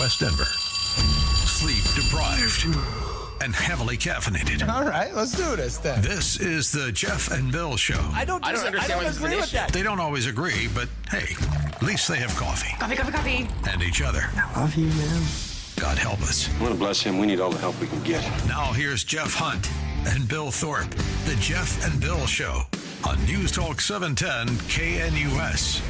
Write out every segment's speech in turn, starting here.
KNUS Denver. Sleep deprived and heavily caffeinated. All right, let's do this then. This is the Jeff and Bill Show. I don't agree with that. They don't always agree, but hey, at least they have coffee. Coffee. And each other. I love you, man. God help us. I want to bless him. We need all the help we can get. Now here's Jeff Hunt and Bill Thorpe. The Jeff and Bill Show on News Talk 710 KNUS.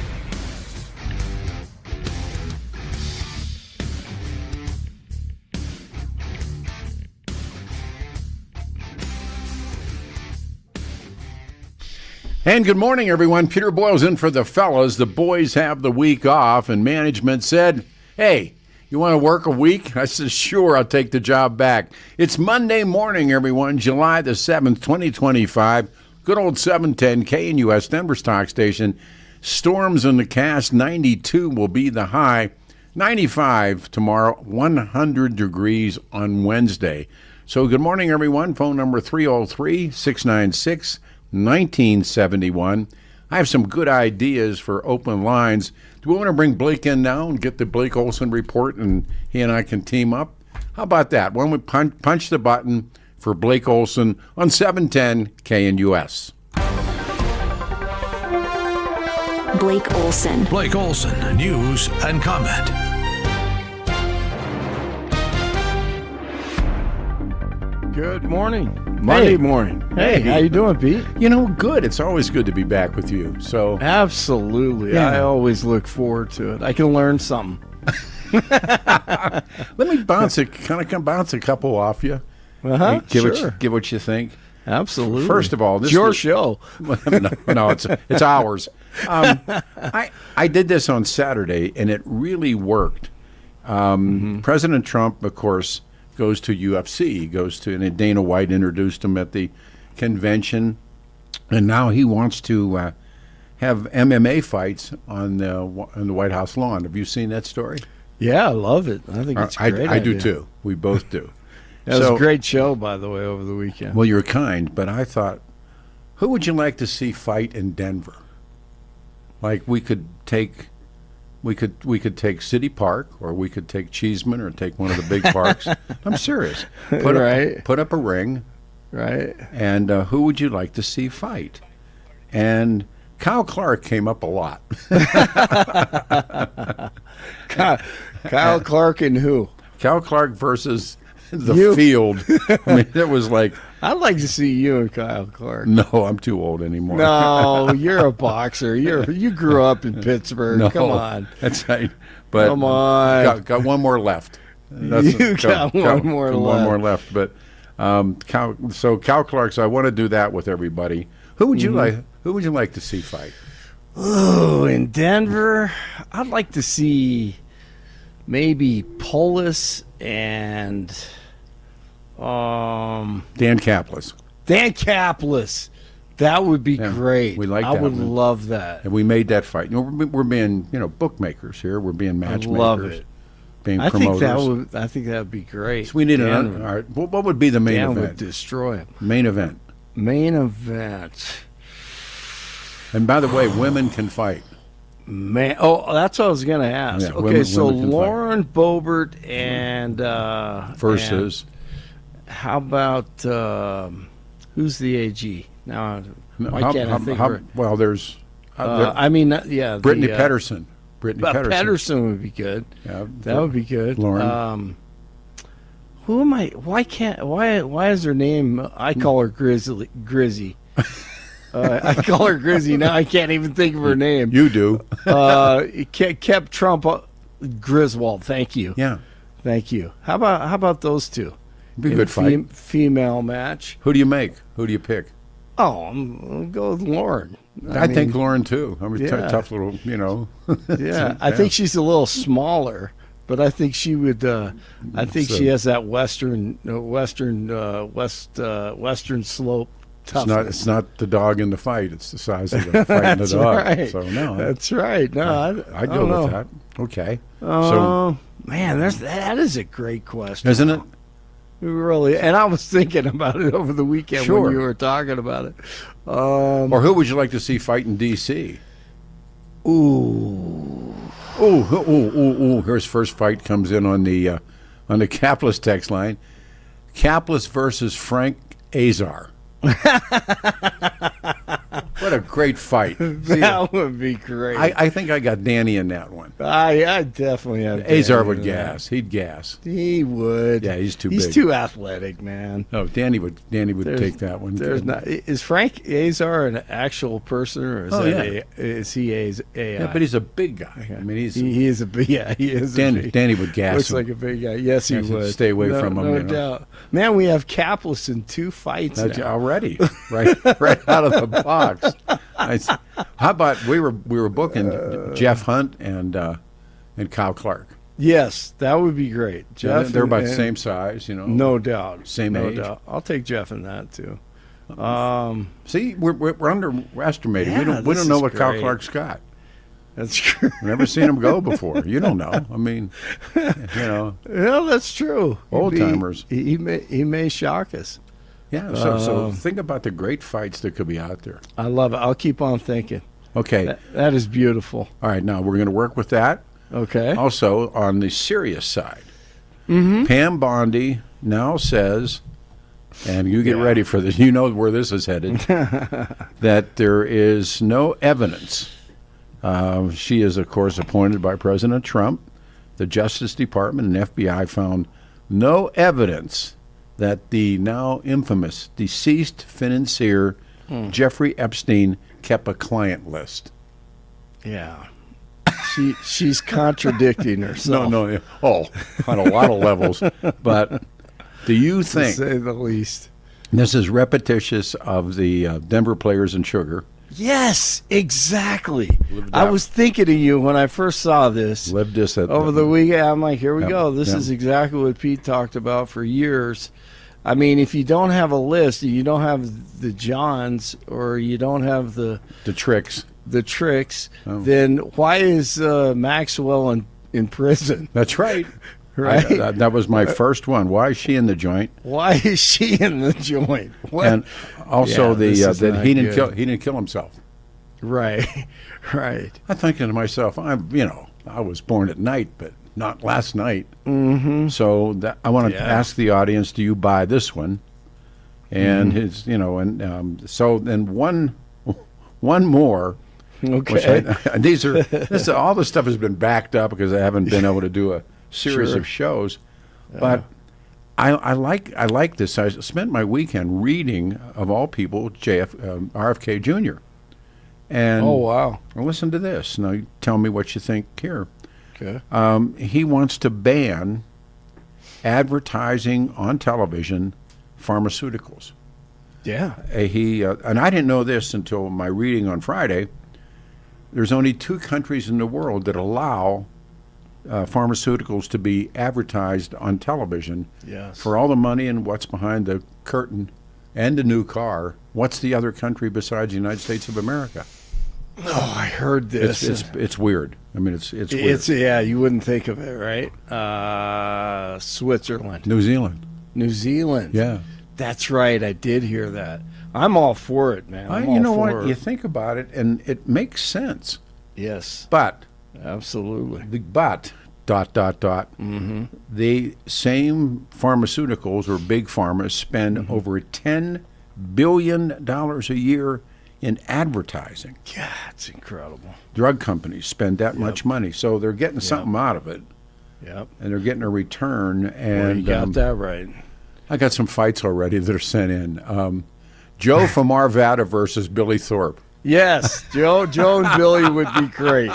And good morning, everyone. Peter Boyle's in for the fellas. The boys have the week off, and management said, hey, you want to work a week? I said, sure, I'll take the job back. It's Monday morning, everyone, July the 7th, 2025. Good old 710 KNUS, Denver's talk station. Storms in the cast, 92 will be the high. 95 tomorrow, 100 degrees on Wednesday. So good morning, everyone. Phone number 303-696-1971. I have some good ideas for open lines. Do we want to bring Blake in now and get the Blake Olson report, and he and I can team up? How about that? Why don't we punch the button for Blake Olson on 710 KNUS? Blake Olson. Blake Olson, news and comment. Good morning. Monday morning. Hey, how you doing, Pete? You know, good. It's always good to be back with you. So Absolutely. Yeah. I always look forward to it. I can learn something. let me bounce a couple off you. Uh-huh. Give what you think. Absolutely. First of all, this it's your was- show. no, it's ours. I did this on Saturday, and it really worked. President Trump, of course, goes to UFC. He goes to, and Dana White introduced him at the convention, and now he wants to have MMA fights on the White House lawn. Have you seen that story? Yeah, I love it. I think it's a great I do idea. too. We both do. That was a great show, by the way, over the weekend. Well, you're kind, but I thought, who would you like to see fight in Denver? Like we could take City Park, or we could take Cheeseman, or take one of the big parks. I'm serious. Put up a ring, Right. and who would you like to see fight? And Kyle Clark came up a lot. Kyle Clark and who? Kyle Clark versus the You. field. I mean, it was like, I'd like to see you and Kyle Clark. no, I'm too old anymore. No, you're a boxer. You grew up in Pittsburgh. No, Come on. That's right. But Come on. Got one more left. You got one more left. But Kyle Clark. So I want to do that with everybody. Who would you like? Who would you like to see fight? Oh, in Denver, I'd like to see maybe Polis and Dan Kaplis. Dan Kaplis. That would be great. we like I that would one. love that. And we made that fight. You know, we're being bookmakers here. We're being I matchmakers. love it. Being I promoters. think that would be great. So we need Dan all right. What would be the main Dan would event? destroy him. Main event. Main event. And by the way, women can fight. Man, that's what I was going to ask. Yeah, okay, so women can fight. Lauren Boebert and Versus. and how about who's the AG now? Why How- can't I how- think how- of her? well, there's Brittany Brittany Pedersen. Brittany Pedersen. Pedersen would be good. Yeah, That would be good. Lauren. Who am I? Why is her name? I call her Grizzy. I call her Grizzy now. I can't even think of her name. You do. Kept Trump Griswold. Thank you. Yeah. Thank you. How about those two? Be a In good fight. Female match. Who do you make? Who do you pick? Oh, I'll go with Lauren. I think mean, Lauren too. I mean, yeah. tough little, Yeah, I think she's a little smaller, but I think she would. I think she has that western slope toughness. It's not the dog in the fight. It's the size of the fight in the dog. Right. So no, That's right. No, I'd I go don't with know. that. Okay. Man, that is a great question. Isn't it? Really, and I was thinking about it over the weekend Sure. when you were talking about it. Or who would you like to see fight in D.C.? Ooh, Here's first fight comes in on the Capless text line. Capless versus Frank Azar. What a great fight. That would be great. I think I got Danny in that one. I definitely have. Azar Danny would in gas. that. He'd gas. He would. Yeah, he's too big. He's too athletic, man. No, Danny would take that one. There's not. Is Frank Azar an actual person, or is he AI? Yeah, but he's a big guy. I mean, he is a big. Yeah, he is. Danny would gas Looks him. like a big guy. Yes, he would. Stay away from him. No doubt. Man, we have Capless in 2 fights now. Already, right out of the box. How about we were booking Jeff Hunt and Kyle Clark. Yes, that would be great. Jeff, they're about the same size, No doubt. Same age. Doubt. I'll take Jeff in that too. See, we're underestimated. Yeah, we don't know what Kyle great. Clark's got. That's true. We've never seen him go before. You don't know. I mean, Yeah, that's true. Old timers. He may shock us. Yeah. So think about the great fights that could be out there. I love it. I'll keep on thinking. Okay. That is beautiful. All right. Now we're going to work with that. Okay. Also, on the serious side, Pam Bondi now says, and you get ready for this, you know where this is headed, that there is no evidence. She is, of course, appointed by President Trump. The Justice Department and FBI found no evidence that the now infamous deceased financier Jeffrey Epstein kept a client list. Yeah. She's contradicting herself. No. Oh, on a lot of levels. But do you think, to say the least, this is repetitious of the Denver Players and Sugar? Yes, exactly. I was thinking of you when I first saw this. Lived this over the weekend. I'm like, here we go. This is exactly what Pete talked about for years. I mean, if you don't have a list, you don't have the Johns, or you don't have the tricks, then why is Maxwell in prison? That's right. Right? That was my first one. Why is she in the joint? Why is she in the joint? What? And also that he didn't kill himself. Right. I'm thinking to myself, I was born at night, but not last night. Mm-hmm. So I want to ask the audience: do you buy this one? And his, so then one more. Okay. All this stuff has been backed up because I haven't been able to do a series of shows, but I like this. I spent my weekend reading, of all people, RFK Jr. And oh wow! Listen to this. Now, you tell me what you think here. Okay. He wants to ban advertising on television pharmaceuticals. Yeah. And I didn't know this until my reading on Friday. There's only 2 countries in the world that allow pharmaceuticals to be advertised on television. Yes. For all the money and what's behind the curtain and a new car. What's the other country besides the United States of America? Oh, I heard this. It's weird. I mean, it's weird. You wouldn't think of it, right? Switzerland. New Zealand. Yeah. That's right. I did hear that. I'm all for it, man. You know what? You think about it, and it makes sense. Yes. But absolutely. Mm-hmm. The same pharmaceuticals, or big pharma, spend over $10 billion a year in advertising. Yeah, it's incredible. Drug companies spend that much money, so they're getting something out of it. Yep. And they're getting a return. And you got that right. I got some fights already that are sent in. Joe from Arvada versus Billy Thorpe. Yes, Joe and Billy would be great.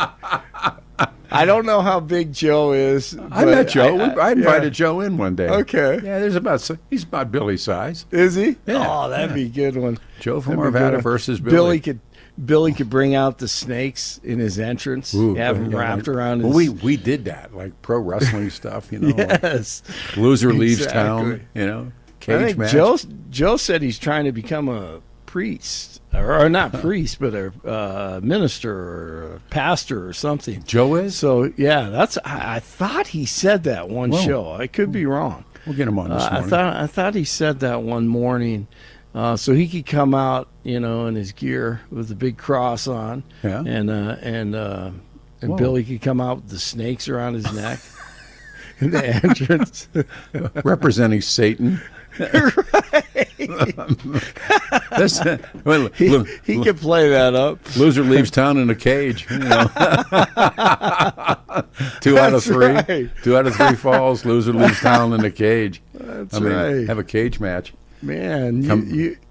I don't know how big Joe is. I met Joe. I invited Joe in one day. Okay. Yeah, he's about Billy's size. Is he? Yeah. Oh, that'd be a good one. Joe from Arvada versus Billy. Billy could bring out the snakes in his entrance. Ooh, have them wrapped around his... Well, we did that, like pro wrestling stuff, Yes. Like loser leaves town, cage match. Joe said he's trying to become a priest, or not priest, but a minister or a pastor or something. Joe is? So, yeah, I thought he said that one show. I could be wrong. We'll get him on this morning. I thought he said that one morning. So he could come out, in his gear with a big cross on, and And Whoa. Billy could come out with the snakes around his neck in the entrance. Representing Satan. Well, He could play that up. loser leaves town in a cage. You know. 2 out of That's 3. right. 2 out of 3 falls. Loser leaves town in a cage. That's I mean, right. have a cage match. Man,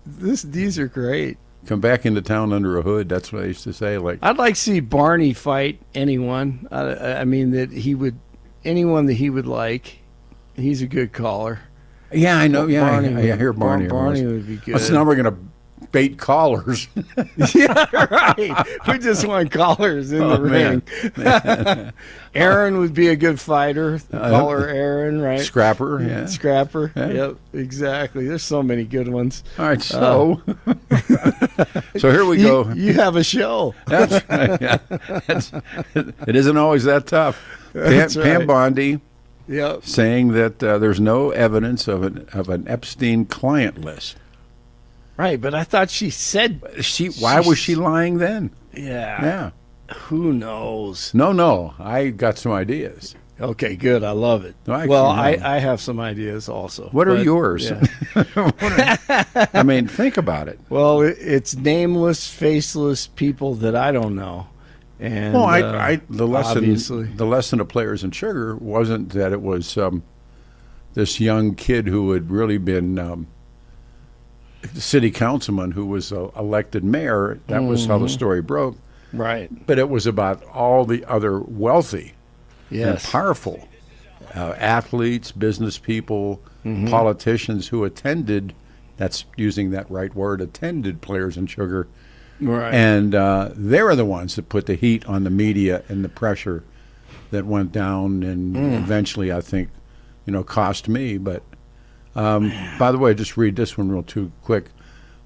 these are great. Come back into town under a hood. That's what I used to say. Like, I'd like to see Barney fight anyone. I mean, anyone that he would like. He's a good caller. yeah, I know. Yeah, Barney I hear Barney. Barney would be good. So now we're going to bait callers. Yeah, right. We just want callers in the ring. Aaron would be a good fighter. Caller Aaron, right? Scrapper. Yeah. Scrapper. Yeah. Yep, exactly. There's so many good ones. All right. So, so here we go. You have a show. That's right. Yeah. It isn't always that tough. That's Pam right. Bondi Yep. saying that there's no evidence of an Epstein client list. Right, but I thought she said Why was she lying then? Yeah. Yeah. Who knows? No. I got some ideas. Okay, good. I love it. No, Well, actually, no. I have some ideas also. What are but, yours? yeah. I mean, think about it. Well, it's nameless, faceless people that I don't know. And Well, the obviously. lesson of Players and Sugar wasn't that it was this young kid who had really been city councilman who was elected mayor. That was how the story broke. Right. But it was about all the other wealthy and Yes. powerful athletes, business people, politicians who attended. That's using that right word. Attended Players and Sugar. Right. And they were the ones that put the heat on the media and the pressure that went down and eventually, I think, cost me. But by the way, just read this one real too quick.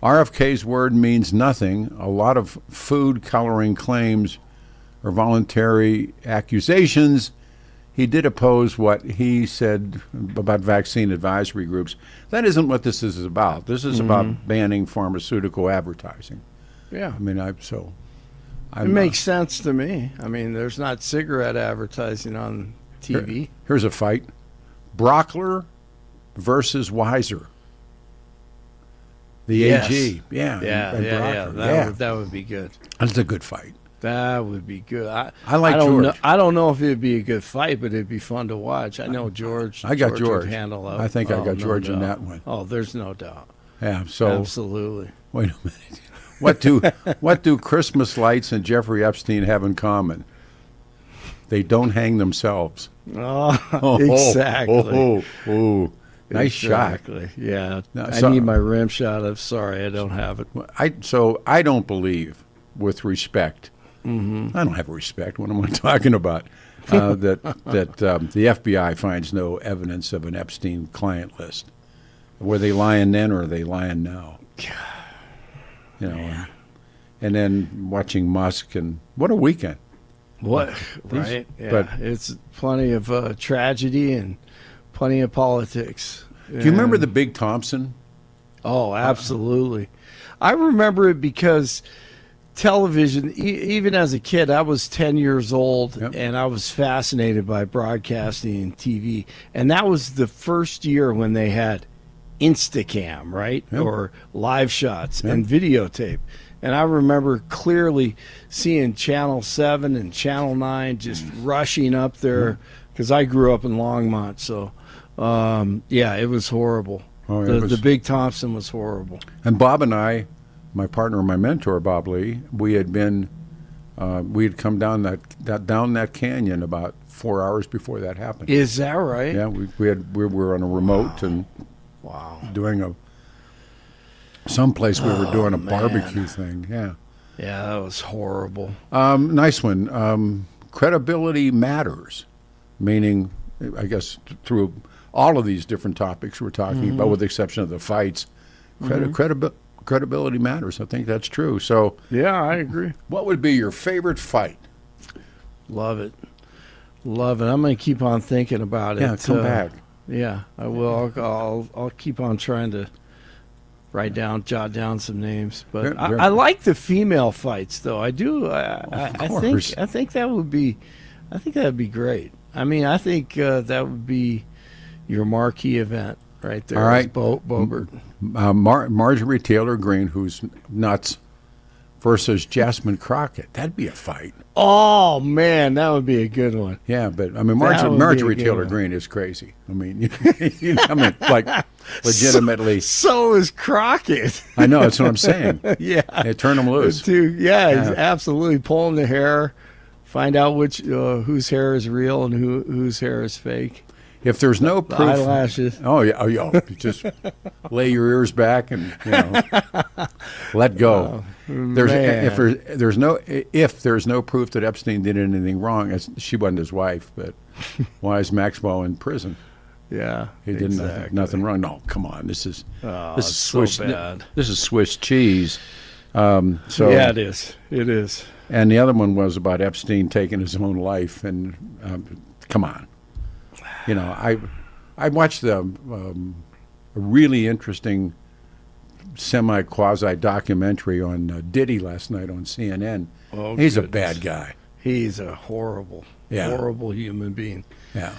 RFK's word means nothing. A lot of food coloring claims are voluntary accusations. He did oppose what he said about vaccine advisory groups. That isn't what this is about. This is about banning pharmaceutical advertising. Yeah. I mean, it makes sense to me. I mean, there's not cigarette advertising on TV. Here's a fight: Brockler versus Weiser. The Yes. AG, yeah, and Brockler. That would be good. That's a good fight. That would be good. I don't like George. know. I don't know if it'd be a good fight, but it'd be fun to watch. I know George. I got would George. handle up. I think I got no George in doubt. that one. Oh, there's no doubt. Yeah. So Absolutely. wait a minute. What do Christmas lights and Jeffrey Epstein have in common? They don't hang themselves. Oh, exactly. Oh. Nice shot. Exactly. Yeah. No, I so- need my rim shot. I'm sorry, I don't have it. I don't believe, with respect. I don't have respect. What am I talking about? That the FBI finds no evidence of an Epstein client list. Were they lying then, or are they lying now? And then watching Musk, and what a weekend. What? Right. Yeah. but- It's plenty of tragedy and plenty of politics. Do you remember the Big Thompson? Oh, absolutely. I remember it because television, even as a kid, I was 10 years old, Yep. and I was fascinated by broadcasting and TV. And that was the first year when they had Instacam, right? Yep. Or live shots Yep. and videotape. And I remember clearly seeing Channel 7 and Channel 9 just rushing up there because I grew up in Longmont. So, it was horrible. Oh, yeah, The Big Thompson was horrible. And Bob and I, my partner and my mentor, Bob Lee, we had come down that canyon about 4 hours before that happened. Is that right? Yeah, we were on a remote and doing someplace we were doing a barbecue thing. Yeah. Yeah, that was horrible. Nice one. Credibility matters, meaning, I guess, through all of these different topics we're talking about, with the exception of the fights, credibility matters. I think that's true. So, Yeah, I agree. what would be your favorite fight? Love it. Love it. I'm going to keep on thinking about it. Yeah, come back. Yeah, I will. I'll keep on trying to jot down some names. But They're- I like the female fights, though. I do. I course. think that would be. I think that'd be great. I mean, I think that would be your marquee event right there. All right. Bobert. Marjorie Taylor Greene, who's nuts, versus Jasmine Crockett. That'd be a fight. Oh man, that would be a good one. Yeah, but I mean, That would be a Marjorie good Taylor one. Greene is crazy. I mean, like legitimately. So is Crockett. I know, that's what I'm saying. Yeah. Turn them loose. He's absolutely pulling the hair. Find out which whose hair is real and whose hair is fake. If there's no proof, Eyelashes. Oh yeah. Just lay your ears back and let go. If there's no proof that Epstein did anything wrong, she wasn't his wife. But why is Maxwell in prison? Yeah, He did exactly. nothing wrong. No, come on. This is it's Swiss. so bad. This is Swiss cheese. So Yeah, it is. It is. And the other one was about Epstein taking his own life. And come on, I watched a really interesting semi-quasi documentary on Diddy last night on CNN. Oh, He's a goodness. bad guy. He's a horrible human being. Yeah.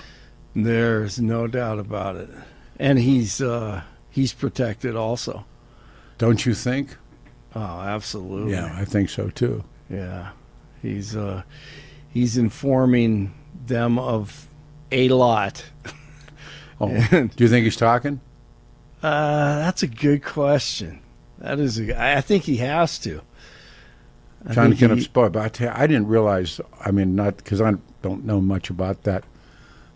There's no doubt about it. And he's protected also. Don't you think? Oh, absolutely. Yeah, I think so too. Yeah. He's informing them of a lot. Oh, do you think he's talking? That's a good question. I think he has to. Trying to get up spot, but I tell you, I didn't realize. I mean, not because I don't know much about that,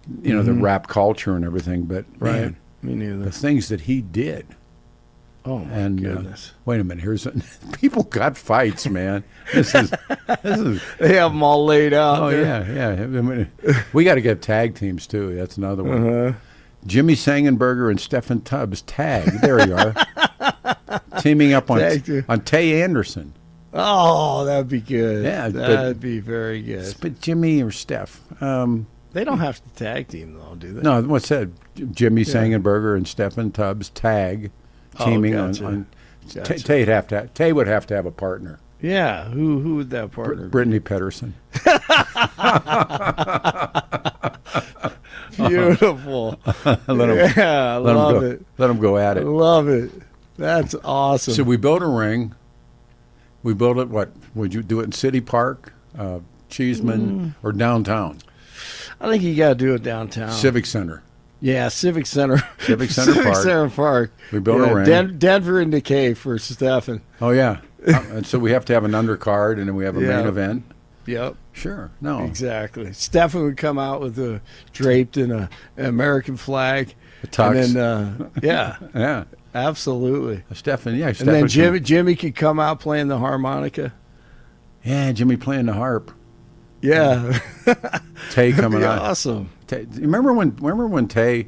the rap culture and everything. But man, Me neither. the things that he did. Oh my And goodness. wait a minute, people got fights, man. This is They have them all laid out. Oh there. yeah. I mean, we got to get tag teams too. That's another one. Jimmy Sangenberger and Stephen Tubbs tag. There you are, teaming up on Tay Anderson. Oh, that'd be good. Yeah, that'd be very good. But Jimmy or Steph. They don't have to tag team though, do they? No, what's that? Jimmy Sangenberger and Stephen Tubbs tag, teaming gotcha. on. Gotcha. Tay would have to have a partner. Yeah, who would that partner be? Brittany Pedersen. Beautiful. Let him go at I it. love it. That's awesome. So we built a ring. We built it. What would you do it in City Park, Cheeseman, or downtown? I think you got to do it downtown. Civic Center. Yeah, Civic Center. Civic Center Park. Center Park. We built a ring. Denver and Decay for Stefan. Oh yeah. And so we have to have an undercard, and then we have a main event. Yep. Sure. No. Exactly. Stefan would come out with draped in an American flag. A tux. And then, yeah. Yeah. Absolutely. Stefan. Yeah. And Stefan then Jimmy could come out playing the harmonica. Yeah. Jimmy playing the harp. Yeah. Tay coming out. Awesome. Tay, remember when Tay,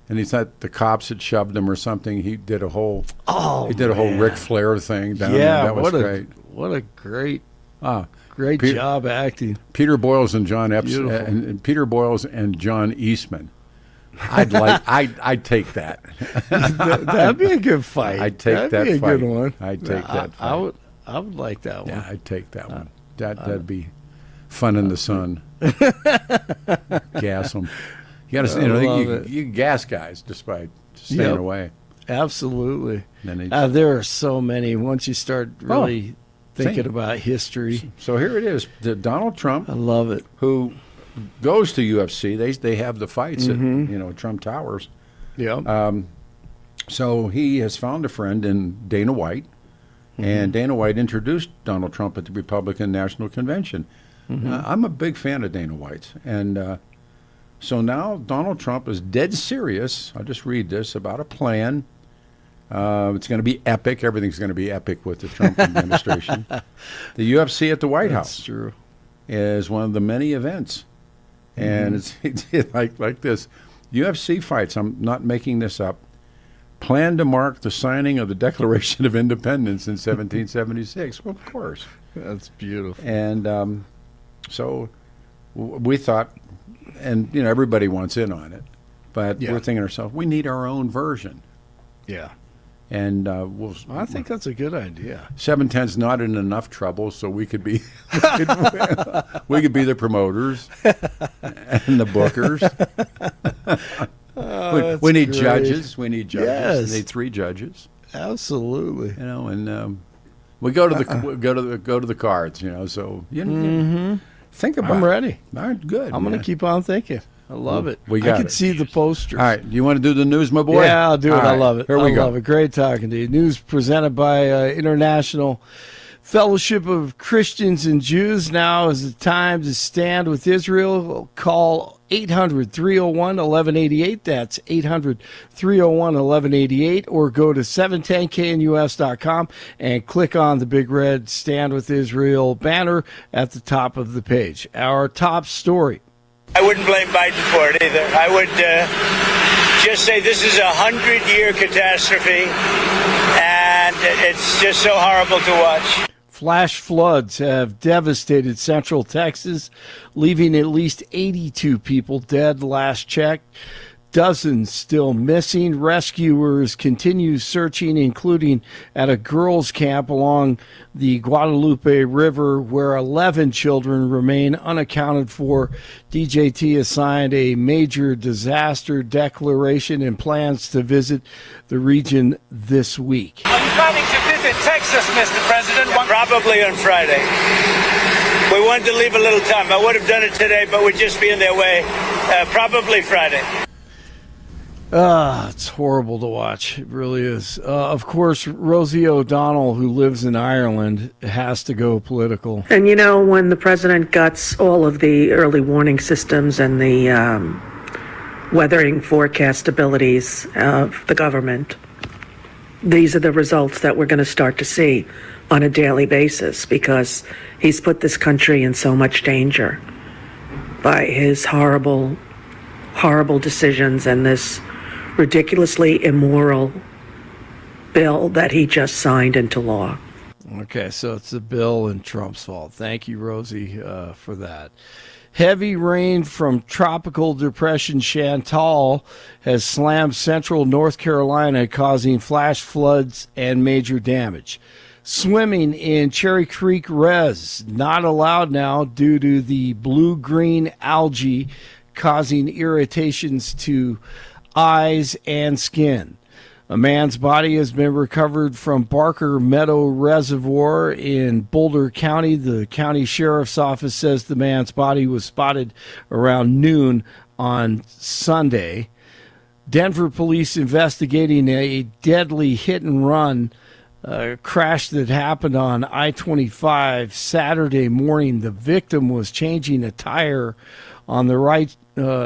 and he thought the cops had shoved him or something. He did a whole. Oh. He did a whole Ric Flair thing down there. Yeah. That was great. What a great. Ah. Great job acting. Peter Boyles and John Epstein, Beautiful. and Peter Boyles and John Eastman. I'd take that. That'd be a good fight. I'd take That'd that be a fight. good one. I'd take that fight. I would like that one. Yeah, I'd take that one. That'd be fun in the sun. Gas them. You got to, love it. you gas guys just by staying Yep. away. Absolutely. Then There are so many. Once you start really thinking about history, so here it is. Donald Trump, I love it. who goes to UFC. They have the fights at Trump Towers. Yeah. So he has found a friend in Dana White, and Dana White introduced Donald Trump at the Republican National Convention. I'm a big fan of Dana White's, and so now Donald Trump is dead serious. I'll just read this about a plan. It's going to be epic. Everything's going to be epic with the Trump administration. The UFC at the White House true. is one of the many events, and it's like this. UFC fights. I'm not making this up. Plan to mark the signing of the Declaration of Independence in 1776. Well, of course. That's beautiful. And so we thought, and everybody wants in on it, but we're thinking to ourselves, we need our own version. Yeah. And I think that's a good idea. 710's not in enough trouble, so we could be we could be the promoters and the bookers. We need great. judges. We need judges. Yes. We need 3 judges. Absolutely. You know, and we go to the cards. You know, so think about. I'm ready. It. All right, good. I'm going to keep on thinking. I love it. We got I can it. see the posters. All right, you want to do the news, my boy? Yeah, I'll do it. All I right, love it. Here we go. Love it. Great talking to you. News presented by International Fellowship of Christians and Jews. Now is the time to stand with Israel. Call 800-301-1188. That's 800-301-1188. Or go to 710knus.com and click on the big red Stand with Israel banner at the top of the page. Our top story. I wouldn't blame Biden for it either. I would just say this is a 100-year catastrophe, and it's just so horrible to watch. Flash floods have devastated central Texas, leaving at least 82 people dead last check. Dozens still missing. Rescuers continue searching, including at a girls' camp along the Guadalupe River, where 11 children remain unaccounted for. DJT assigned a major disaster declaration and plans to visit the region this week. Are you planning to visit Texas, Mr. President? Probably on Friday. We wanted to leave a little time. I would have done it today, but we'd just be in their way. Probably Friday. It's horrible to watch. It really is. Of course, Rosie O'Donnell, who lives in Ireland, has to go political. And you know, when the president guts all of the early warning systems and the weathering forecast abilities of the government, these are the results that we're going to start to see on a daily basis, because he's put this country in so much danger by his horrible, horrible decisions and this ridiculously immoral bill that he just signed into law. Okay, so it's the bill and Trump's fault. Thank you, Rosie, for that. Heavy rain from Tropical Depression Chantal has slammed central North Carolina, causing flash floods and major damage. Swimming in Cherry Creek Res not allowed now due to the blue-green algae causing irritations to eyes and skin. A man's body has been recovered from Barker Meadow Reservoir in Boulder County. The county sheriff's office says the man's body was spotted around noon on Sunday. Denver police investigating a deadly hit and run crash that happened on I-25 Saturday morning. The victim was changing a tire on the right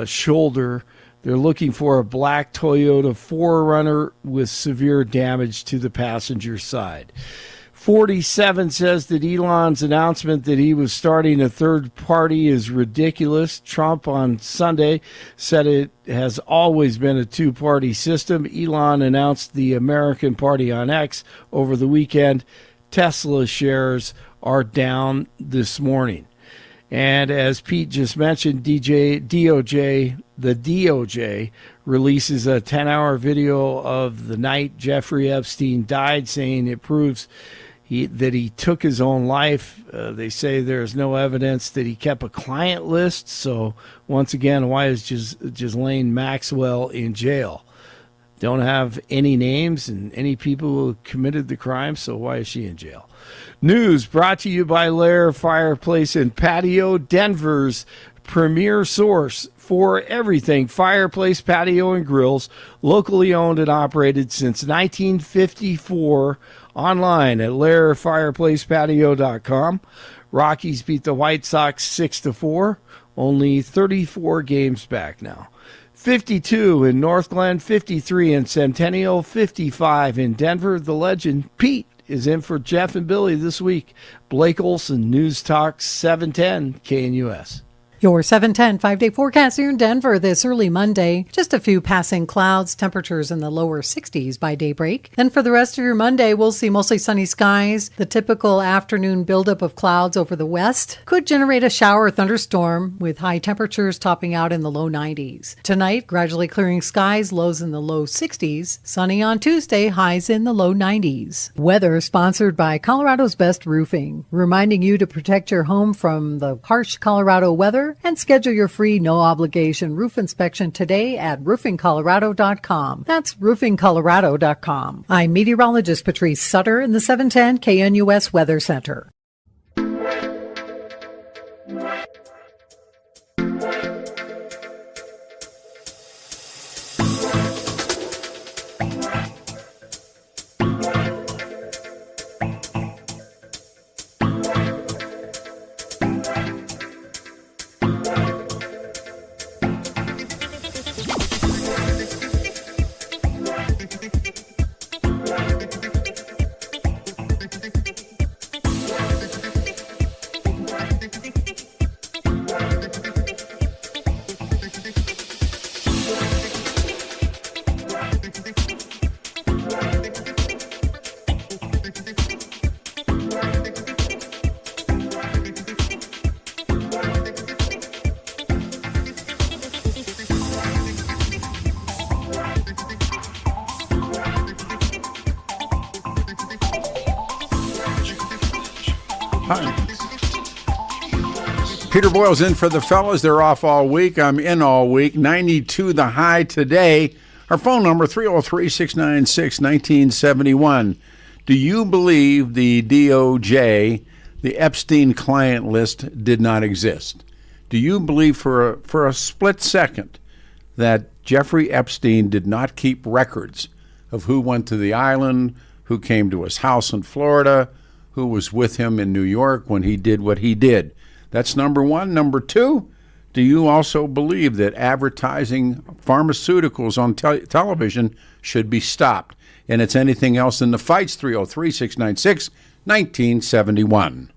shoulder. They're looking for a black Toyota 4Runner with severe damage to the passenger side. 47 says that Elon's announcement that he was starting a third party is ridiculous. Trump on Sunday said it has always been a two-party system. Elon announced the American Party on X over the weekend. Tesla shares are down this morning. And as Pete just mentioned, the DOJ releases a 10-hour video of the night Jeffrey Epstein died, saying it proves that he took his own life. They say there's no evidence that he kept a client list. So once again, why is Ghislaine Maxwell in jail? Don't have any names and any people who committed the crime, so why is she in jail? News brought to you by Lair Fireplace and Patio, Denver's premier source for everything fireplace, patio, and grills, locally owned and operated since 1954, online at lairfireplacepatio.com. Rockies beat the White Sox 6-4, only 34 games back now. 52 in North Glen, 53 in Centennial, 55 in Denver. The legend, Pete, is in for Jeff and Billy this week. Blake Olson, News Talk 710 KNUS. Your 710 5-day forecast here in Denver this early Monday. Just a few passing clouds, temperatures in the lower 60s by daybreak. Then for the rest of your Monday, we'll see mostly sunny skies. The typical afternoon buildup of clouds over the west could generate a shower or thunderstorm with high temperatures topping out in the low 90s. Tonight, gradually clearing skies, lows in the low 60s. Sunny on Tuesday, highs in the low 90s. Weather sponsored by Colorado's Best Roofing, reminding you to protect your home from the harsh Colorado weather and schedule your free no-obligation roof inspection today at roofingcolorado.com. That's roofingcolorado.com. I'm meteorologist Patrice Sutter in the 710 KNUS Weather Center. Peter Boyle's in for the fellas. They're off all week. I'm in all week. 92 the high today. Our phone number, 303-696-1971. Do you believe the DOJ, the Epstein client list, did not exist? Do you believe for a split second that Jeffrey Epstein did not keep records of who went to the island, who came to his house in Florida, who was with him in New York when he did what he did? That's number one. Number two, do you also believe that advertising pharmaceuticals on television should be stopped? And it's anything else in the fights, 303-696-1971.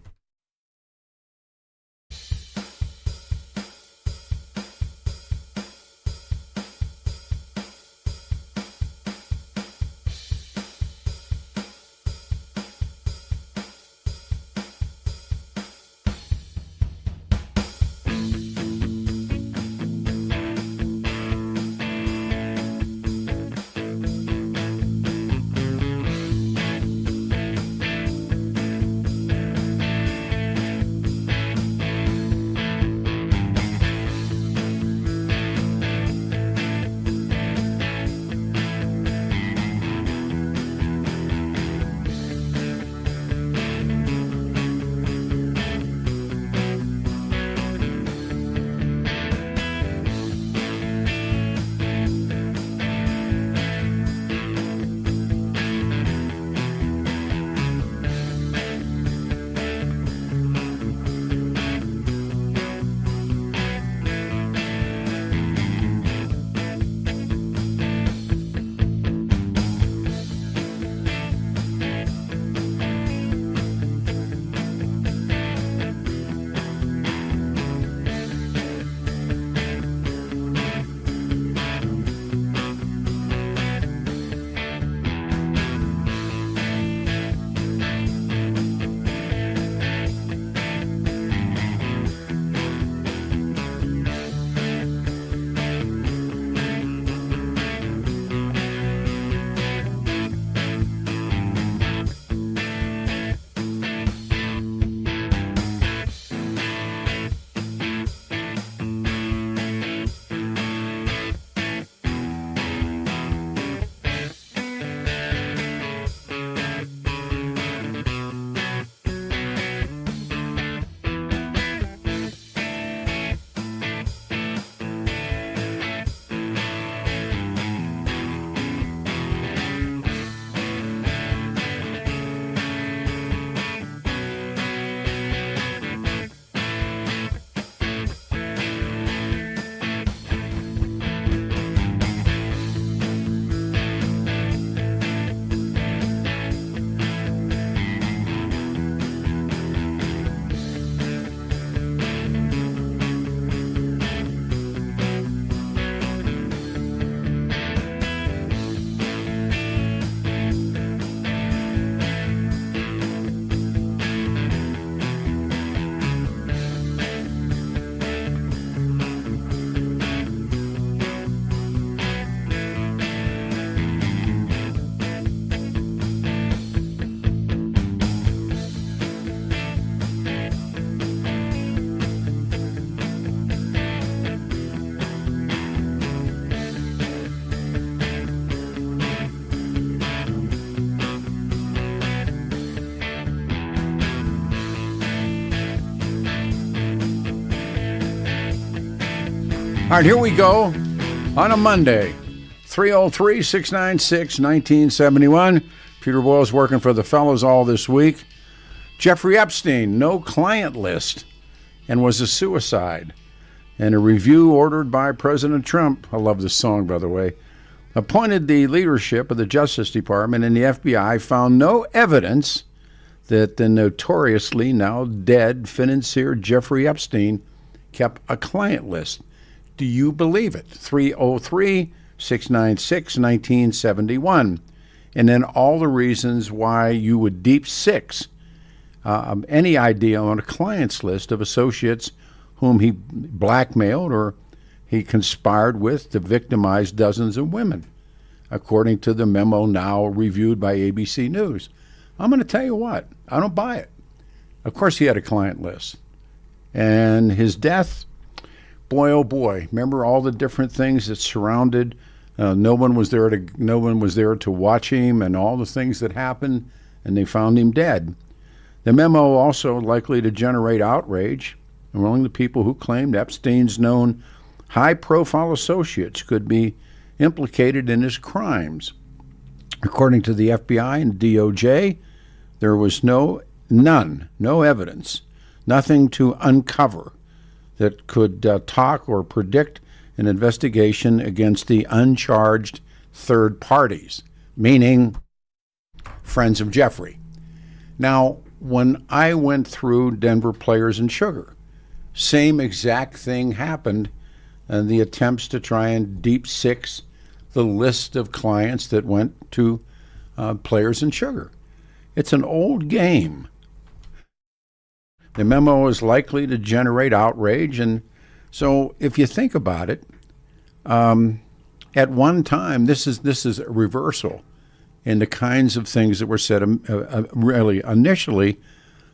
All right, here we go on a Monday. 303-696-1971. Peter Boyle's working for the fellows all this week. Jeffrey Epstein, no client list, and was a suicide. And a review ordered by President Trump, I love this song, by the way, appointed the leadership of the Justice Department and the FBI found no evidence that the notoriously now dead financier Jeffrey Epstein kept a client list. Do you believe it? 303-696-1971. And then all the reasons why you would deep six any idea on a client's list of associates whom he blackmailed or he conspired with to victimize dozens of women, according to the memo now reviewed by ABC News. I'm going to tell you what, I don't buy it. Of course he had a client list. And his death, boy, oh boy, remember all the different things that surrounded. No one was there to watch him, and all the things that happened, and they found him dead. The memo also likely to generate outrage among the people who claimed Epstein's known high-profile associates could be implicated in his crimes. According to the FBI and DOJ, there was no evidence, nothing to uncover that could talk or predict an investigation against the uncharged third parties, meaning friends of Jeffrey. Now, when I went through Denver Players and Sugar, same exact thing happened, and the attempts to try and deep six the list of clients that went to Players and Sugar. It's an old game. The memo is likely to generate outrage, and so if you think about it, at one time, this is a reversal in the kinds of things that were said really initially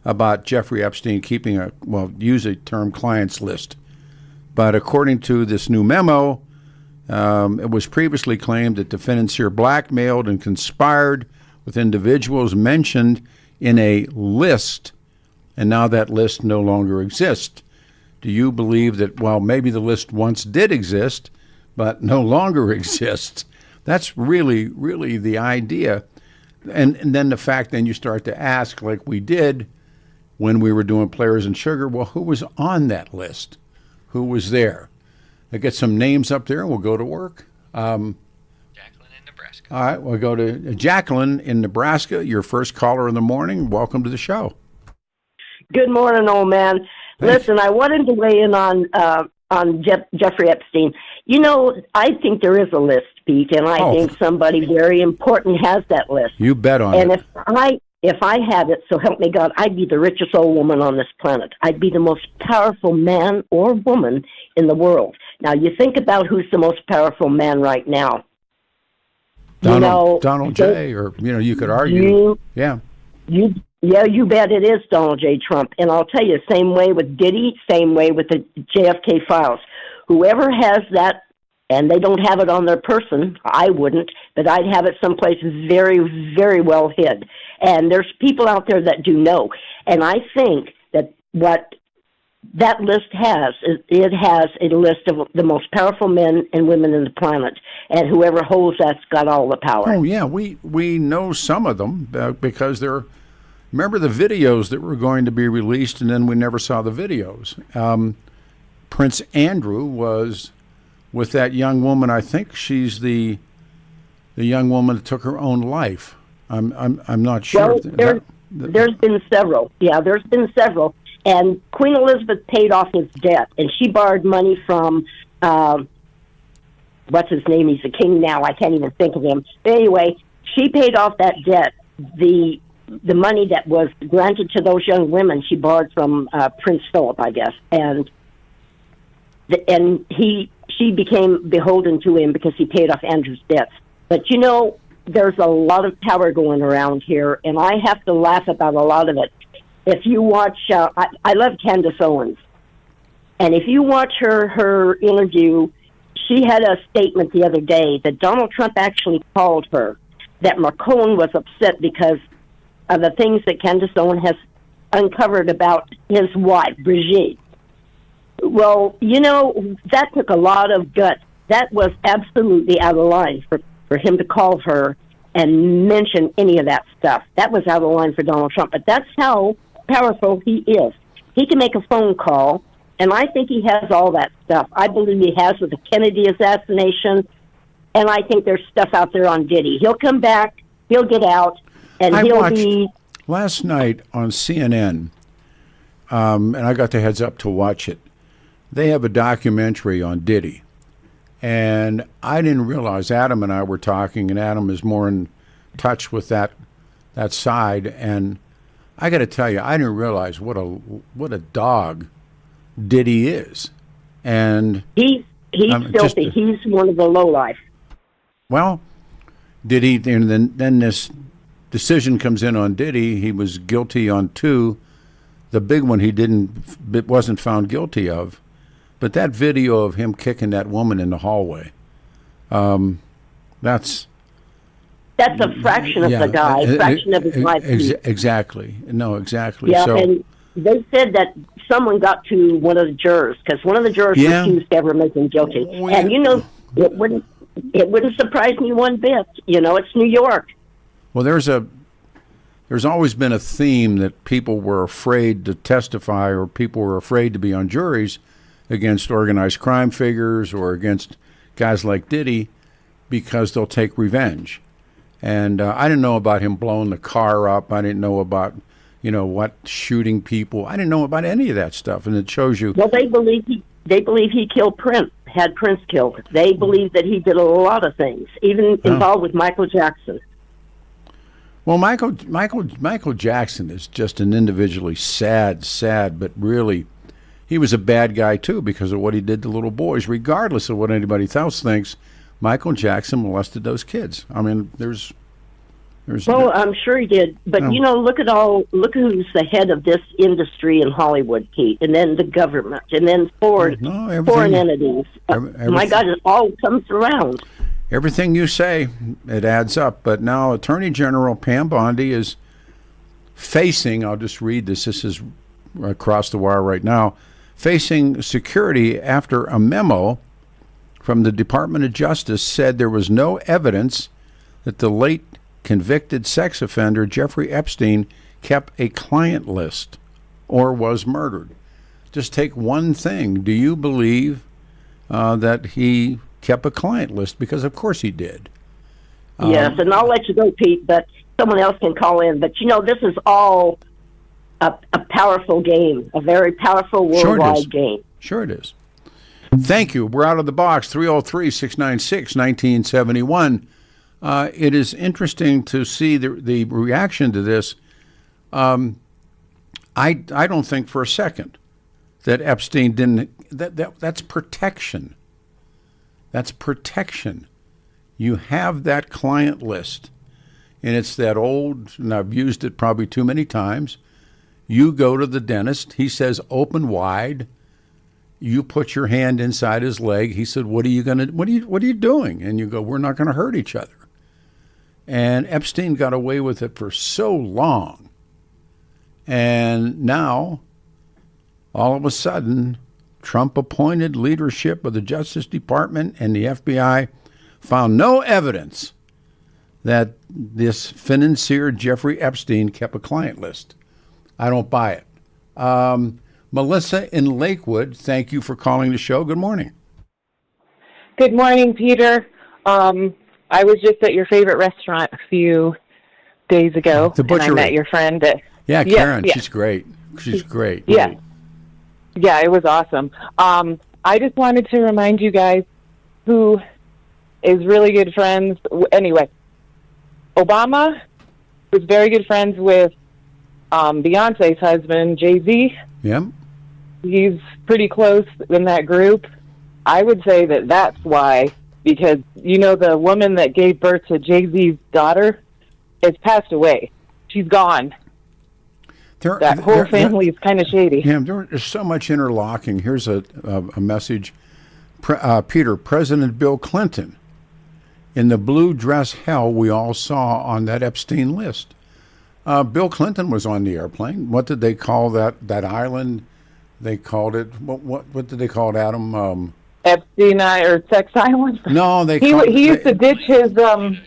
about Jeffrey Epstein keeping use a term clients list. But according to this new memo, it was previously claimed that the financier blackmailed and conspired with individuals mentioned in a list, and now that list no longer exists. Do you believe that, maybe the list once did exist, but no longer exists? That's really, really the idea. And then the fact then you start to ask, like we did when we were doing Players and Sugar, who was on that list? Who was there? I get some names up there and we'll go to work. Jacqueline in Nebraska. All right, we'll go to Jacqueline in Nebraska, your first caller in the morning. Welcome to the show. Good morning, old man. Thanks. Listen, I wanted to weigh in on Jeffrey Epstein. You know, I think there is a list, Pete, and I think somebody very important has that list. You bet on it. it. And if I had it, so help me God, I'd be the richest old woman on this planet. I'd be the most powerful man or woman in the world. Now, you think about who's the most powerful man right now. Donald J., or, you could argue. You bet it is Donald J. Trump. And I'll tell you, same way with Diddy, same way with the JFK files. Whoever has that, and they don't have it on their person, I wouldn't, but I'd have it someplace very, very well hid. And there's people out there that do know. And I think that what that list has, it has a list of the most powerful men and women in the planet. And whoever holds that's got all the power. Oh, yeah, we know some of them because they're... Remember the videos that were going to be released, and then we never saw the videos. Prince Andrew was with that young woman. I think she's the young woman that took her own life. I'm not sure. Well, there's been several. Yeah, there's been several. And Queen Elizabeth paid off his debt, and she borrowed money from what's his name? He's the king now. I can't even think of him. But anyway, she paid off that debt. The money that was granted to those young women, she borrowed from Prince Philip, I guess, and she became beholden to him because he paid off Andrew's debts. But there's a lot of power going around here, and I have to laugh about a lot of it. If you watch, I love Candace Owens, and if you watch her interview, she had a statement the other day that Donald Trump actually called her, that Marcone was upset because of the things that Candace Owens has uncovered about his wife, Brigitte. Well, that took a lot of guts. That was absolutely out of line for him to call her and mention any of that stuff. That was out of line for Donald Trump. But that's how powerful he is. He can make a phone call, and I think he has all that stuff. I believe he has with the Kennedy assassination, and I think there's stuff out there on Diddy. He'll come back, he'll get out, and he'll be... Last night on CNN, and I got the heads up to watch it, they have a documentary on Diddy. And I didn't realize, Adam and I were talking, and Adam is more in touch with that side. And I got to tell you, I didn't realize what a dog Diddy is. And he's filthy. He's one of the lowlife. Well, Diddy, and then this decision comes in on Diddy. He was guilty on 2. The big one wasn't found guilty of. But that video of him kicking that woman in the hallway, that's a fraction of the guy, a fraction of his life. Exactly. No, exactly. Yeah, so, and they said that someone got to one of the jurors, because one of the jurors refused to ever make him guilty. And, it wouldn't surprise me one bit. It's New York. Well, there's always been a theme that people were afraid to testify, or people were afraid to be on juries against organized crime figures or against guys like Diddy, because they'll take revenge. And I didn't know about him blowing the car up. I didn't know about, shooting people. I didn't know about any of that stuff. And it shows you. Well, they believe he killed Prince, had Prince killed. They believe that he did a lot of things, even involved with Michael Jackson. Well, Michael Jackson is just an individually sad, but really, he was a bad guy, too, because of what he did to little boys. Regardless of what anybody else thinks, Michael Jackson molested those kids. I mean, there's. Well, I'm sure he did. But, look who's the head of this industry in Hollywood, Pete, and then the government, and then foreign entities. My God, it all comes around. Everything you say, it adds up. But now Attorney General Pam Bondi is facing, I'll just read this is across the wire right now, facing security after a memo from the Department of Justice said there was no evidence that the late convicted sex offender Jeffrey Epstein kept a client list or was murdered. Just take one thing. Do you believe that he kept a client list? Because of course he did. Yes, and I'll let you go, Pete, but someone else can call in. But, this is all a powerful game, a very powerful worldwide game. Sure it is. Thank you. We're out of the box, 303-696-1971. It is interesting to see the reaction to this. I don't think for a second that Epstein didn't. That's protection. That's protection. You have that client list, and it's that old, and I've used it probably too many times. You go to the dentist. He says, open wide. You put your hand inside his leg. He said, what are you doing? And you go, we're not going to hurt each other. And Epstein got away with it for so long. And now, all of a sudden, Trump appointed leadership of the Justice Department and the FBI found no evidence that this financier, Jeffrey Epstein, kept a client list. I don't buy it. Melissa in Lakewood, thank you for calling the show. Good morning. Good morning, Peter. I was just at your favorite restaurant a few days ago, the Butchery. And I met your friend. Karen. Yeah. She's great. She's great. Yeah. Yeah, it was awesome. I just wanted to remind you guys who is really good friends. Anyway, Obama was very good friends with Beyonce's husband, Jay-Z. Yeah. He's pretty close in that group. I would say that that's why, because, the woman that gave birth to Jay-Z's daughter has passed away. She's gone. That whole family is kind of shady. Yeah, there's so much interlocking. Here's a message. Peter, President Bill Clinton, in the blue dress hell we all saw on that Epstein list. Bill Clinton was on the airplane. What did they call that island They called it what did they call it, Adam? Epstein or Sex Island. No, they he used to ditch his the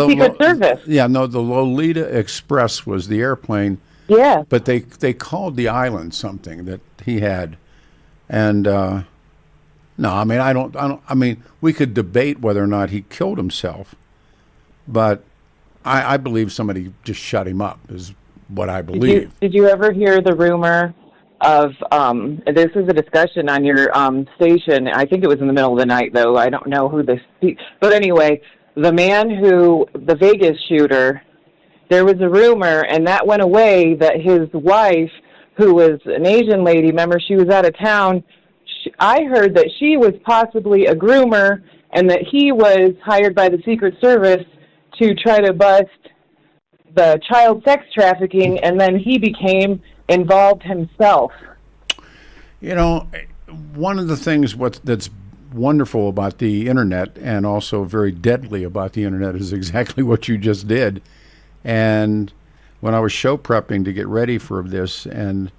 Secret Service. Yeah, no, the Lolita Express was the airplane. Yeah, but they called the island something that he had, and no, I mean I don't. I mean, we could debate whether or not he killed himself, but I believe somebody just shut him up. Is what I believe. Did you ever hear the rumor of this is a discussion on your station? I think it was in the middle of the night, though. I don't know who but anyway, the Vegas shooter, there was a rumor, and that went away, that his wife, who was an Asian lady, remember, she was out of town. I heard that she was possibly a groomer, and that he was hired by the Secret Service to try to bust the child sex trafficking, and then he became involved himself. You know, one of the things that's wonderful about the internet, and also very deadly about the internet, is exactly what you just did. And when I was show prepping to get ready for this, and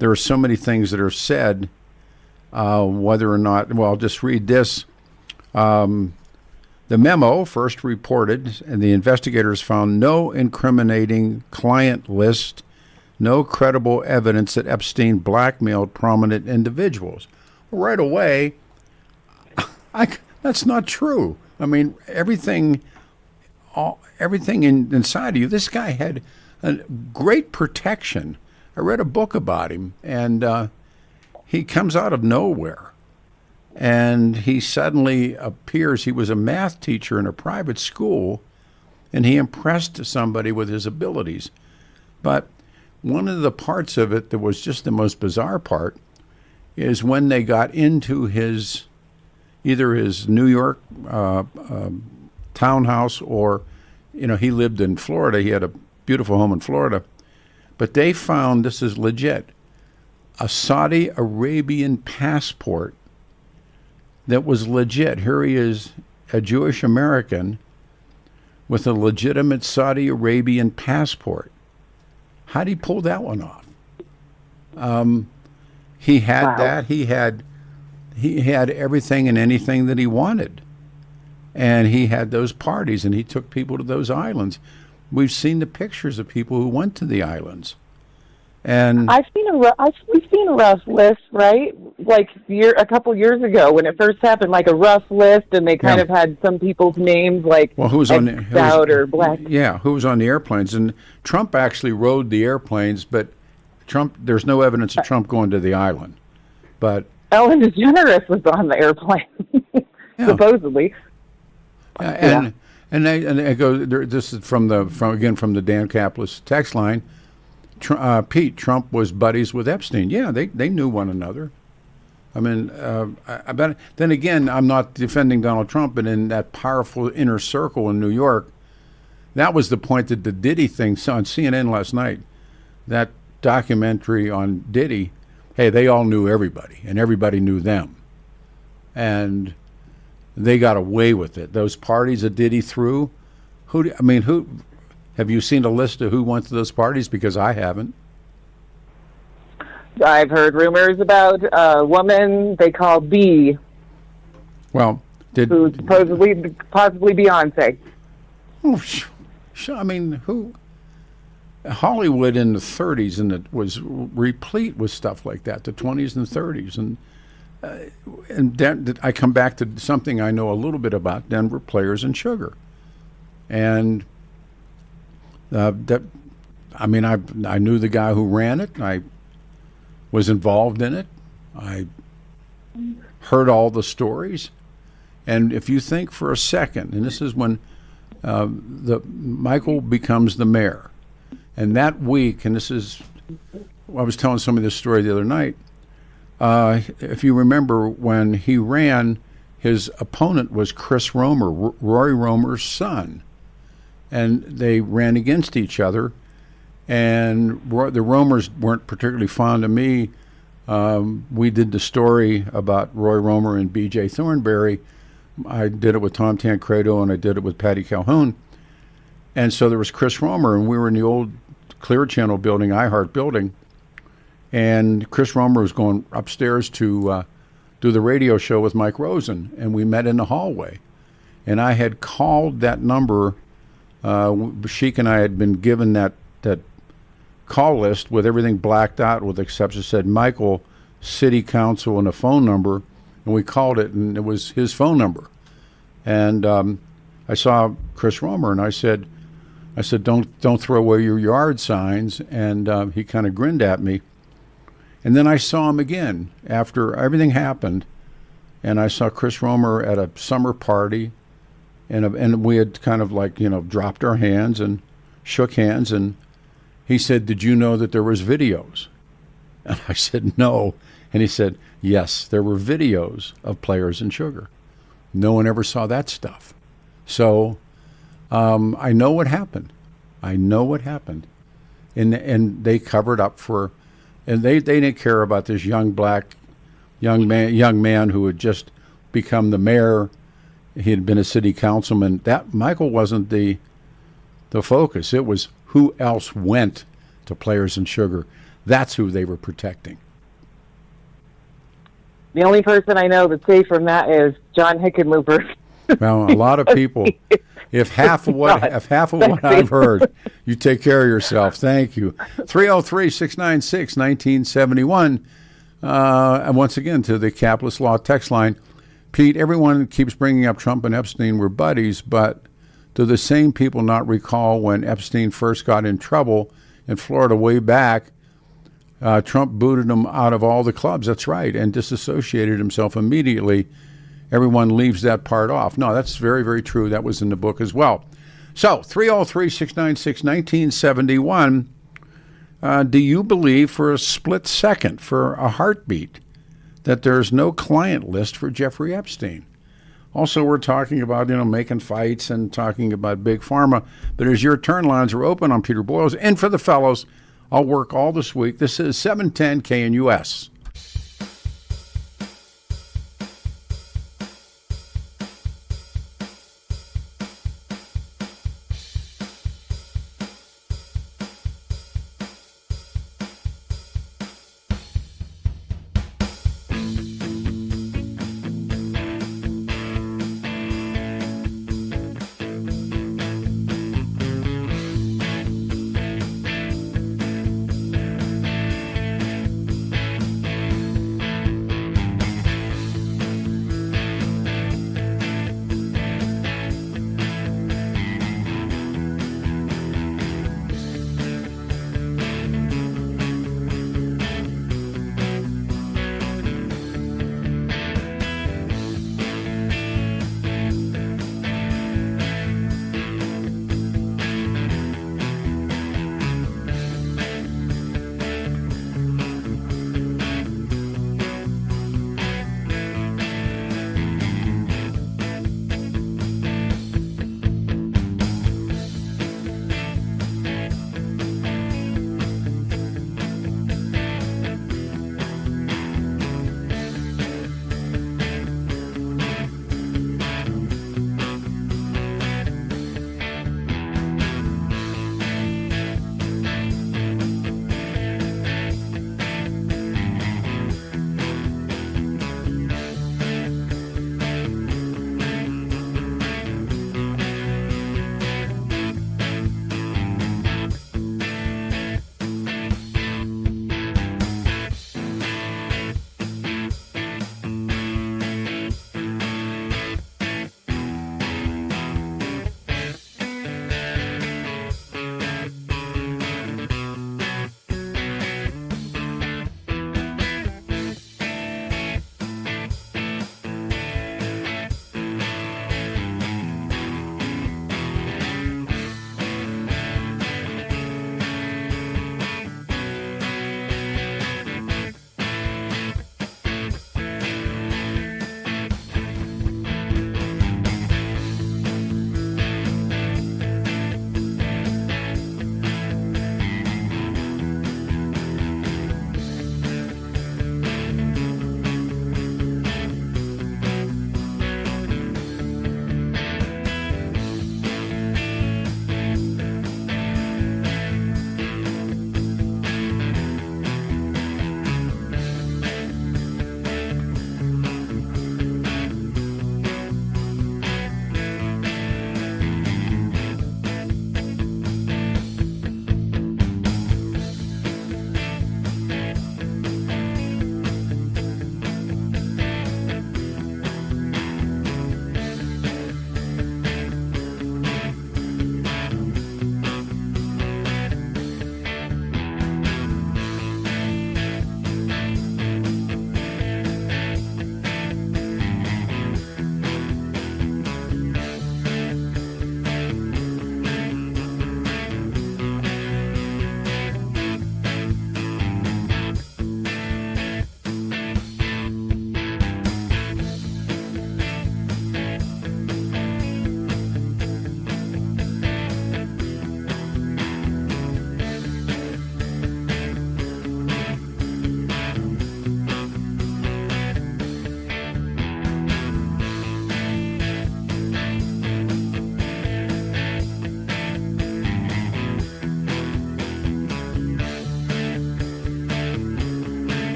there are so many things that are said, whether or not, well, I'll just read this. The memo first reported, and the investigators found no incriminating client list, no credible evidence that Epstein blackmailed prominent individuals. Right away, that's not true. I mean, everything inside of you, this guy had a great protection. I read a book about him, and he comes out of nowhere. And he suddenly appears, he was a math teacher in a private school, and he impressed somebody with his abilities. But one of the parts of it that was just the most bizarre part is when they got into either his New York townhouse, or, he lived in Florida. He had a beautiful home in Florida. But they found, this is legit, a Saudi Arabian passport that was legit. Here he is, a Jewish American with a legitimate Saudi Arabian passport. How did he pull that one off? He had that. He had everything and anything that he wanted. And he had those parties, and he took people to those islands. We've seen the pictures of people who went to the islands. And we've seen a rough list, right? Like a couple years ago when it first happened, like a rough list, and they kind of had some people's names, like who was on or Black. Yeah, who was on the airplanes? And Trump actually rode the airplanes, but there's no evidence of Trump going to the island. But Ellen DeGeneres was on the airplane, supposedly. And I go. This is from the Dan Kaplan text line. Pete, Trump was buddies with Epstein. Yeah, they knew one another. I mean, I bet. Then again, I'm not defending Donald Trump, but in that powerful inner circle in New York, that was the point that the Diddy thing on CNN last night, that documentary on Diddy, hey, they all knew everybody, and everybody knew them. And they got away with it. Those parties that Diddy threw, who have you seen a list of who went to those parties? Because I haven't. I've heard rumors about a woman they call B. Well, who's possibly Beyonce. Oh, I mean, who? Hollywood in the 30s, and it was replete with stuff like that. The 20s and 30s, and I come back to something I know a little bit about: Denver Players and Sugar, and. I knew the guy who ran it. I was involved in it. I heard all the stories. And if you think for a second, and this is when Michael becomes the mayor, and that week, and I was telling somebody this story the other night. If you remember, when he ran, his opponent was Chris Romer, Roy Romer's son. And they ran against each other, and the Romers weren't particularly fond of me. We did the story about Roy Romer and B.J. Thornberry. I did it with Tom Tancredo, and I did it with Patty Calhoun. And so there was Chris Romer, and we were in the old Clear Channel building, iHeart building, and Chris Romer was going upstairs to do the radio show with Mike Rosen, and we met in the hallway. And I had called that number. Sheik and I had been given that call list with everything blacked out, with exception said Michael, City Council, and a phone number, and we called it, and it was his phone number. And I saw Chris Romer, and I said, don't throw away your yard signs. And he kind of grinned at me. And then I saw him again after everything happened, and I saw Chris Romer at a summer party, and we had kind of like, dropped our hands and shook hands, and he said, "Did you know that there was videos?" And I said, "No." And he said, "Yes, there were videos of Players and Sugar. No one ever saw that stuff." So I know what happened. And they covered up for, and they didn't care about this young man who had just become the mayor. He had been a city councilman. That Michael wasn't the focus. It was who else went to Players and Sugar. That's who they were protecting. The only person I know that's safe from that is John Hickenlooper. Well, a lot of people. If half of what I've heard, you take care of yourself. Thank you. 303-696-1971. And once again, to the Capitalist Law text line. Pete, everyone keeps bringing up Trump and Epstein were buddies, but do the same people not recall when Epstein first got in trouble in Florida way back? Trump booted him out of all the clubs. That's right, and disassociated himself immediately. Everyone leaves that part off. No, that's very, very true. That was in the book as well. So, 303-696-1971. Do you believe for a split second, for a heartbeat, that there's no client list for Jeffrey Epstein? Also, we're talking about, making fights and talking about Big Pharma. But as your turn lines are open, I'm Peter Boyles. And for the fellows, I'll work all this week. This is 710 KNUS.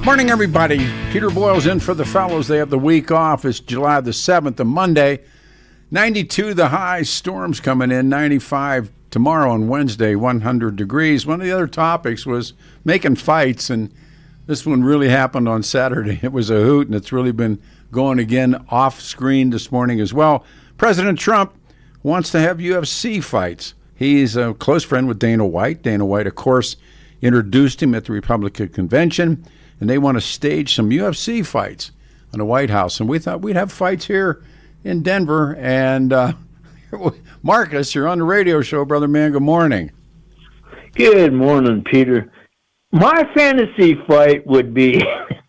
Morning, everybody. Peter Boyle's in for the fellows. They have the week off. It's July the 7th, a Monday. 92 the high, storms coming in. 95 tomorrow and Wednesday, 100 degrees. One of the other topics was making fights, and this one really happened on Saturday. It was a hoot, and it's really been going again off screen this morning as well. President Trump wants to have UFC fights. He's a close friend with Dana White. Dana White, of course, introduced him at the Republican convention, and they want to stage some UFC fights in the White House. And we thought we'd have fights here in Denver. And Marcus, you're on the radio show, brother man. Good morning. Good morning, Peter. My fantasy fight would be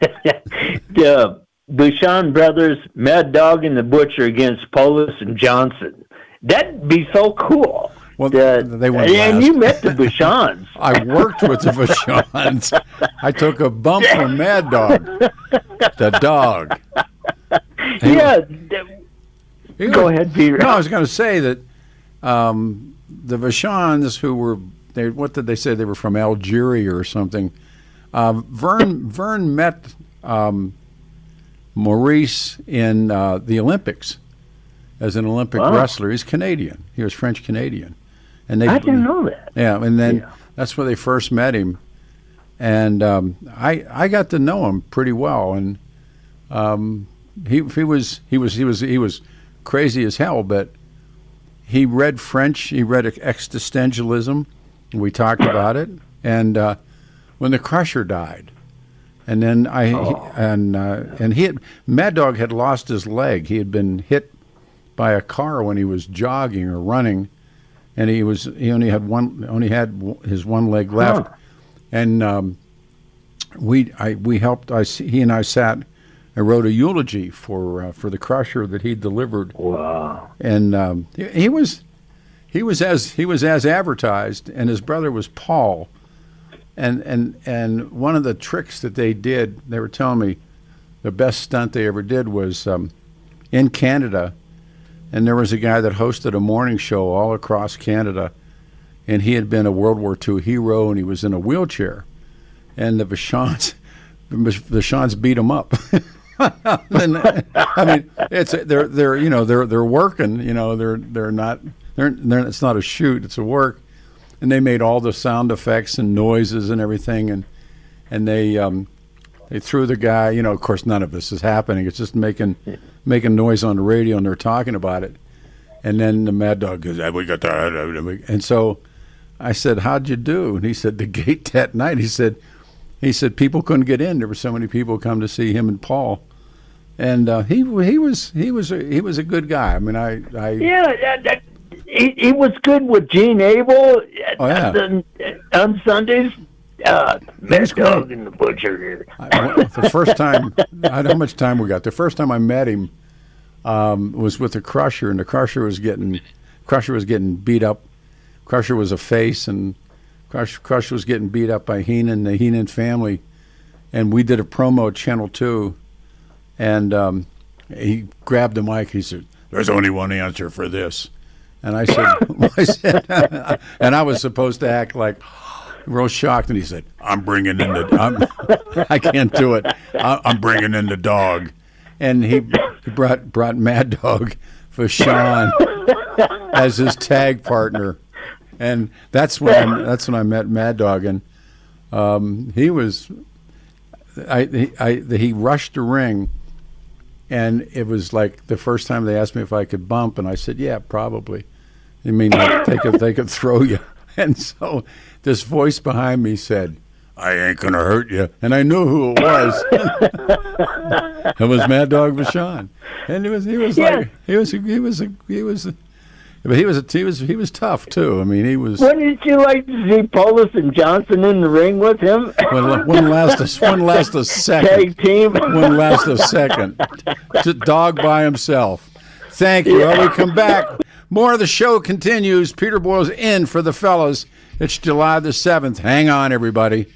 the Bouchon brothers, Mad Dog and the Butcher against Polis and Johnson. That'd be so cool. Well, they went and last. you met the Bouchons. I worked with the Bouchons. I took a bump from Mad Dog, the dog. Go ahead, Peter. No, I was going to say that the Bouchons, who were, what did they say? They were from Algeria or something. Vern met Maurice in the Olympics as an Olympic wrestler. He's Canadian. He was French-Canadian. And I didn't know that. Yeah, and then that's where they first met him. And I got to know him pretty well. And he was crazy as hell, but he read French. He read existentialism. And we talked about it. And when the Crusher died, and then Mad Dog had lost his leg. He had been hit by a car when he was jogging or running, and he only had his one leg left. And he and I sat and wrote a eulogy for the Crusher that he delivered. Wow! And he was as advertised, and his brother was Paul. And one of the tricks that they did, they were telling me the best stunt they ever did was in Canada. And there was a guy that hosted a morning show all across Canada, and he had been a World War II hero, and he was in a wheelchair. And the Bouchons beat him up. And, I mean, they're working. It's not a shoot; it's a work. And they made all the sound effects and noises and everything, and they threw the guy. Of course, none of this is happening. It's just making noise on the radio, and they're talking about it. And then the Mad Dog goes, "We got that." And so I said, "How'd you do?" And he said, "The gate that night." He said people couldn't get in. There were so many people come to see him and Paul. And he was a good guy. I mean, he was good with Gene Abel on Sundays. Mad Dog and the Butcher. The first time, how much time we got? The first time I met him was with the Crusher, and the Crusher was getting beat up. Crusher was a face, and Crusher was getting beat up by Heenan, the Heenan family, and we did a promo at Channel 2, and he grabbed the mic. He said, "There's only one answer for this." And I said, and I was supposed to act like real shocked, and he said, I can't do it. I'm bringing in the dog. And he brought Mad Dog Vachon as his tag partner. And that's when I met Mad Dog, and he rushed the ring, and it was like the first time they asked me if I could bump, and I said, yeah, probably. I mean, like, they could throw you. And so this voice behind me said, I ain't going to hurt you. And I knew who it was. It was Mad Dog Vachon. And he was tough too. I mean, he was. Wouldn't you like to see Polis and Johnson in the ring with him? Wouldn't last a second. Tag team. Wouldn't last a second. Just dog by himself. Thank you. When we come back, more of the show continues. Peter Boyle's in for the fellas. It's July the 7th. Hang on, everybody.